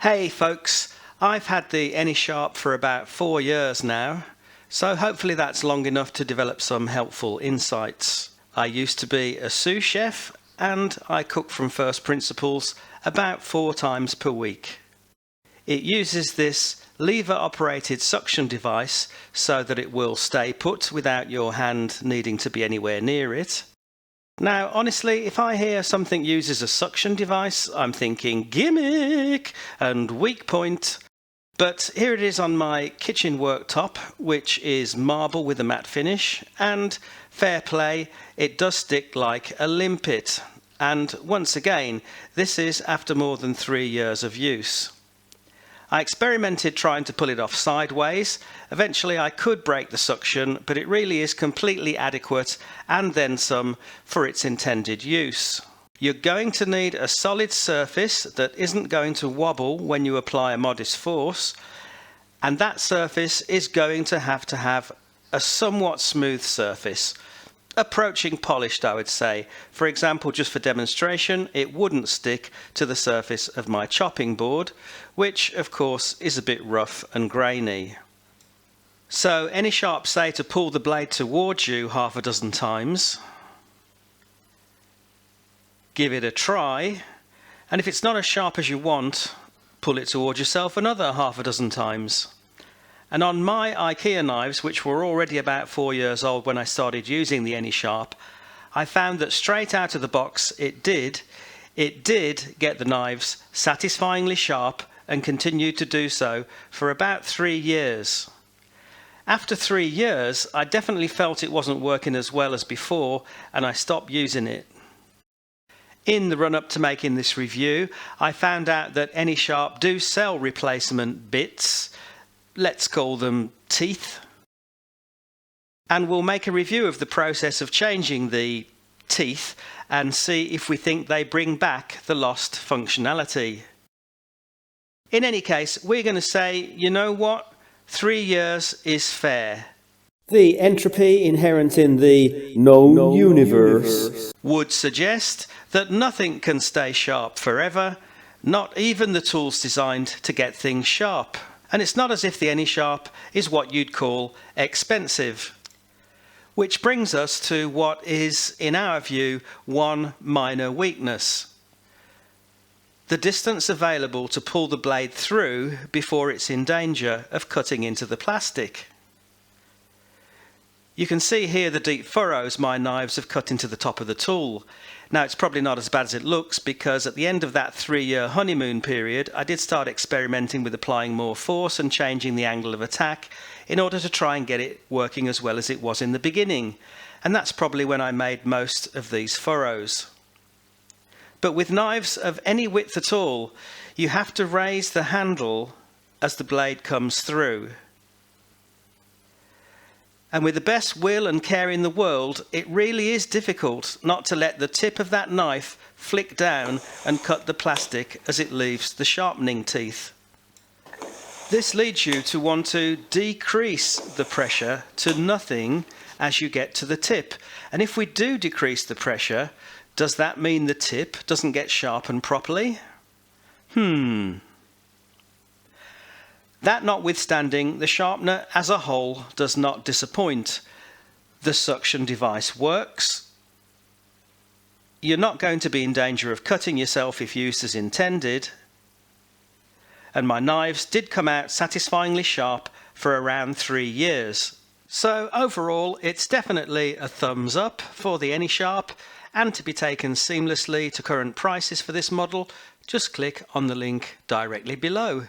Hey folks, I've had the AnySharp for about 4 years now, so hopefully that's long enough to develop some helpful insights. I used to be a sous chef and I cook from first principles about 4 times per week. It uses this lever-operated suction device so that it will stay put without your hand needing to be anywhere near it. Now, honestly, if I hear something uses a suction device, I'm thinking gimmick and weak point. But here it is on my kitchen worktop, which is marble with a matte finish, and fair play, it does stick like a limpet. And once again, this is after more than 3 years of use. I experimented trying to pull it off sideways. Eventually I could break the suction, but it really is completely adequate and then some for its intended use. You're going to need a solid surface that isn't going to wobble when you apply a modest force, and that surface is going to have a somewhat smooth surface. Approaching polished, I would say. For example, just for demonstration, it wouldn't stick to the surface of my chopping board, which of course is a bit rough and grainy. So AnySharp say to pull the blade towards you half a dozen times. Give it a try, and if it's not as sharp as you want, pull it towards yourself another half a dozen times. And on my IKEA knives, which were already about 4 years old when I started using the AnySharp, I found that straight out of the box it did get the knives satisfyingly sharp and continued to do so for about 3 years. After 3 years, I definitely felt it wasn't working as well as before, and I stopped using it. In the run-up to making this review, I found out that AnySharp do sell replacement bits. Let's call them teeth. And we'll make a review of the process of changing the teeth and see if we think they bring back the lost functionality. In any case, we're going to say, you know what? 3 years is fair. The entropy inherent in the known universe would suggest that nothing can stay sharp forever, not even the tools designed to get things sharp. And it's not as if the AnySharp is what you'd call expensive. Which brings us to what is, in our view, one minor weakness. The distance available to pull the blade through before it's in danger of cutting into the plastic. You can see here the deep furrows my knives have cut into the top of the tool. Now, it's probably not as bad as it looks, because at the end of that 3-year honeymoon period, I did start experimenting with applying more force and changing the angle of attack in order to try and get it working as well as it was in the beginning. And that's probably when I made most of these furrows. But with knives of any width at all, you have to raise the handle as the blade comes through. And with the best will and care in the world, it really is difficult not to let the tip of that knife flick down and cut the plastic as it leaves the sharpening teeth. This leads you to want to decrease the pressure to nothing as you get to the tip. And if we do decrease the pressure, does that mean the tip doesn't get sharpened properly? That notwithstanding, the sharpener as a whole does not disappoint. The suction device works. You're not going to be in danger of cutting yourself if used as intended. And my knives did come out satisfyingly sharp for around 3 years. So overall, it's definitely a thumbs up for the AnySharp, and to be taken seamlessly to current prices for this model, just click on the link directly below.